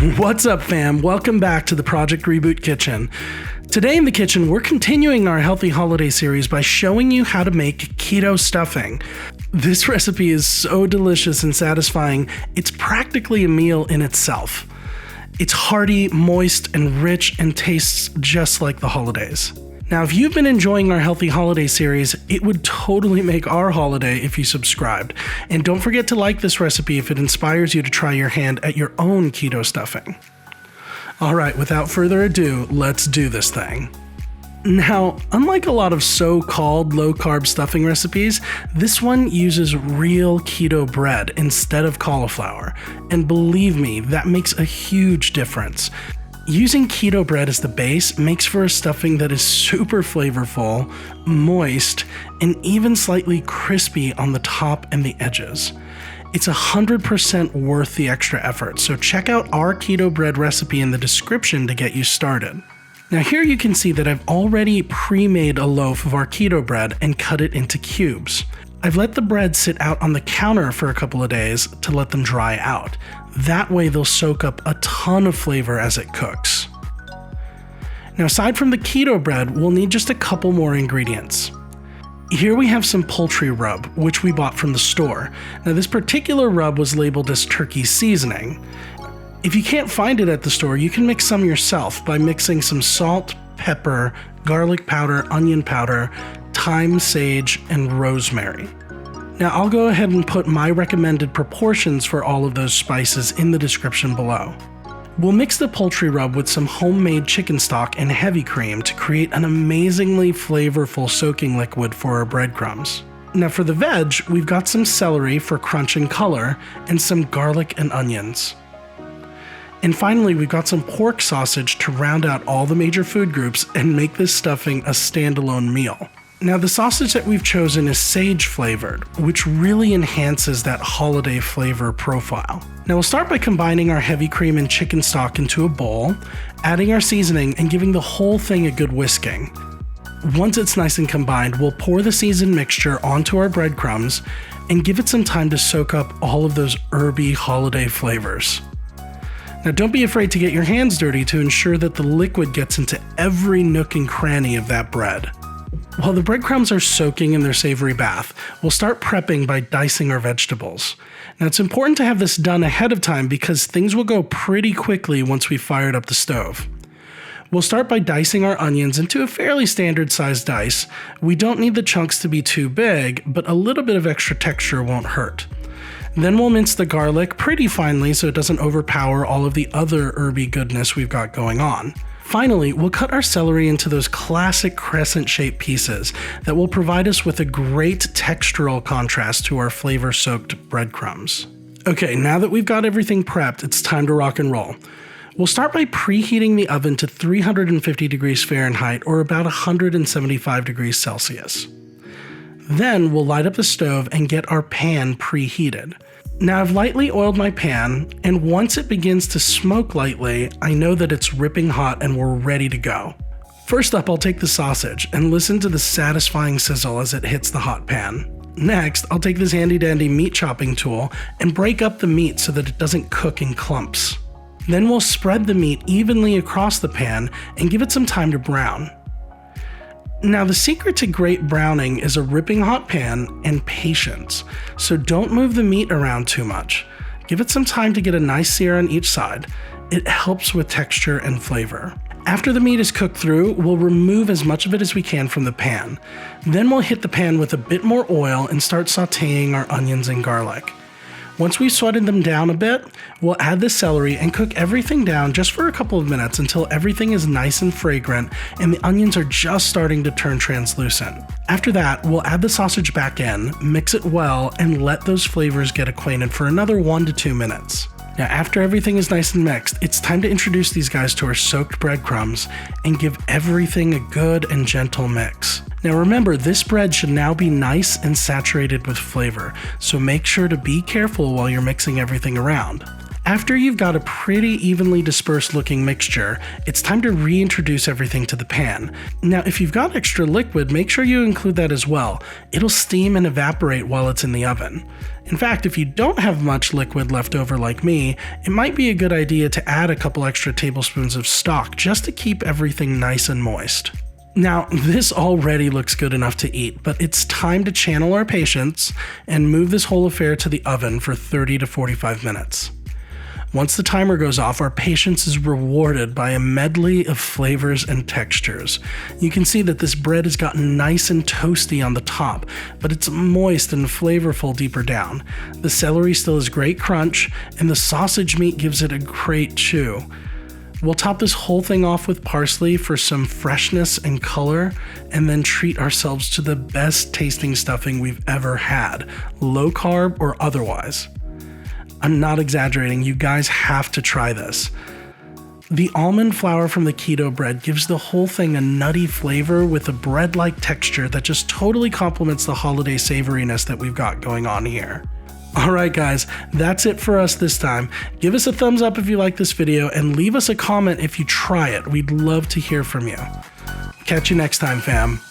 What's up, fam? Welcome back to the Project Reboot Kitchen. Today in the kitchen, we're continuing our Healthy Holiday series by showing you how to make keto stuffing. This recipe is so delicious and satisfying, it's practically a meal in itself. It's hearty, moist, and rich, and tastes just like the holidays. Now, if you've been enjoying our Healthy Holiday series, it would totally make our holiday if you subscribed. And don't forget to like this recipe if it inspires you to try your hand at your own keto stuffing. Alright, without further ado, let's do this thing. Now, unlike a lot of so-called low-carb stuffing recipes, this one uses real keto bread instead of cauliflower. And believe me, that makes a huge difference. Using keto bread as the base makes for a stuffing that is super flavorful, moist, and even slightly crispy on the top and the edges. It's 100% worth the extra effort, so check out our keto bread recipe in the description to get you started. Now here you can see that I've already pre-made a loaf of our keto bread and cut it into cubes. I've let the bread sit out on the counter for a couple of days to let them dry out. That way they'll soak up a ton of flavor as it cooks. Now aside from the keto bread, we'll need just a couple more ingredients. Here we have some Poultry Rub, which we bought from the store. Now this particular rub was labeled as turkey seasoning. If you can't find it at the store, you can mix some yourself by mixing some salt, pepper, garlic powder, onion powder, thyme, sage, and rosemary. Now I'll go ahead and put my recommended proportions for all of those spices in the description below. We'll mix the Poultry Rub with some homemade chicken stock and heavy cream to create an amazingly flavorful soaking liquid for our breadcrumbs. Now for the veg, we've got some celery for crunch and color, and some garlic and onions. And finally, we've got some pork sausage to round out all the major food groups and make this stuffing a standalone meal. Now the sausage that we've chosen is sage flavored, which really enhances that holiday flavor profile. Now we'll start by combining our heavy cream and chicken stock into a bowl, adding our seasoning and giving the whole thing a good whisking. Once it's nice and combined, we'll pour the seasoned mixture onto our breadcrumbs and give it some time to soak up all of those herby holiday flavors. Now don't be afraid to get your hands dirty to ensure that the liquid gets into every nook and cranny of that bread. While the breadcrumbs are soaking in their savory bath, we'll start prepping by dicing our vegetables. Now it's important to have this done ahead of time because things will go pretty quickly once we fired up the stove. We'll start by dicing our onions into a fairly standard sized dice. We don't need the chunks to be too big, but a little bit of extra texture won't hurt. Then we'll mince the garlic pretty finely so it doesn't overpower all of the other herby goodness we've got going on. Finally, we'll cut our celery into those classic crescent-shaped pieces that will provide us with a great textural contrast to our flavor-soaked breadcrumbs. Okay, now that we've got everything prepped, it's time to rock and roll. We'll start by preheating the oven to 350 degrees Fahrenheit or about 175 degrees Celsius. Then we'll light up the stove and get our pan preheated. Now I've lightly oiled my pan, and once it begins to smoke lightly, I know that it's ripping hot and we're ready to go. First up, I'll take the sausage and listen to the satisfying sizzle as it hits the hot pan. Next, I'll take this handy dandy meat chopping tool and break up the meat so that it doesn't cook in clumps. Then we'll spread the meat evenly across the pan and give it some time to brown. Now the secret to great browning is a ripping hot pan and patience, so don't move the meat around too much. Give it some time to get a nice sear on each side. It helps with texture and flavor. After the meat is cooked through, we'll remove as much of it as we can from the pan. Then we'll hit the pan with a bit more oil and start sauteing our onions and garlic. Once we've sweated them down a bit, we'll add the celery and cook everything down just for a couple of minutes until everything is nice and fragrant and the onions are just starting to turn translucent. After that, we'll add the sausage back in, mix it well, and let those flavors get acquainted for another 1 to 2 minutes. Now after everything is nice and mixed, it's time to introduce these guys to our soaked breadcrumbs and give everything a good and gentle mix. Now remember, this bread should now be nice and saturated with flavor, so make sure to be careful while you're mixing everything around. After you've got a pretty evenly dispersed looking mixture, it's time to reintroduce everything to the pan. Now, if you've got extra liquid, make sure you include that as well. It'll steam and evaporate while it's in the oven. In fact, if you don't have much liquid left over like me, it might be a good idea to add a couple extra tablespoons of stock just to keep everything nice and moist. Now, this already looks good enough to eat, but it's time to channel our patience and move this whole affair to the oven for 30 to 45 minutes. Once the timer goes off, our patience is rewarded by a medley of flavors and textures. You can see that this bread has gotten nice and toasty on the top, but it's moist and flavorful deeper down. The celery still has great crunch, and the sausage meat gives it a great chew. We'll top this whole thing off with parsley for some freshness and color, and then treat ourselves to the best tasting stuffing we've ever had, low carb or otherwise. I'm not exaggerating, you guys have to try this. The almond flour from the keto bread gives the whole thing a nutty flavor with a bread-like texture that just totally complements the holiday savoriness that we've got going on here. Alright guys, that's it for us this time. Give us a thumbs up if you like this video and leave us a comment if you try it. We'd love to hear from you. Catch you next time, fam.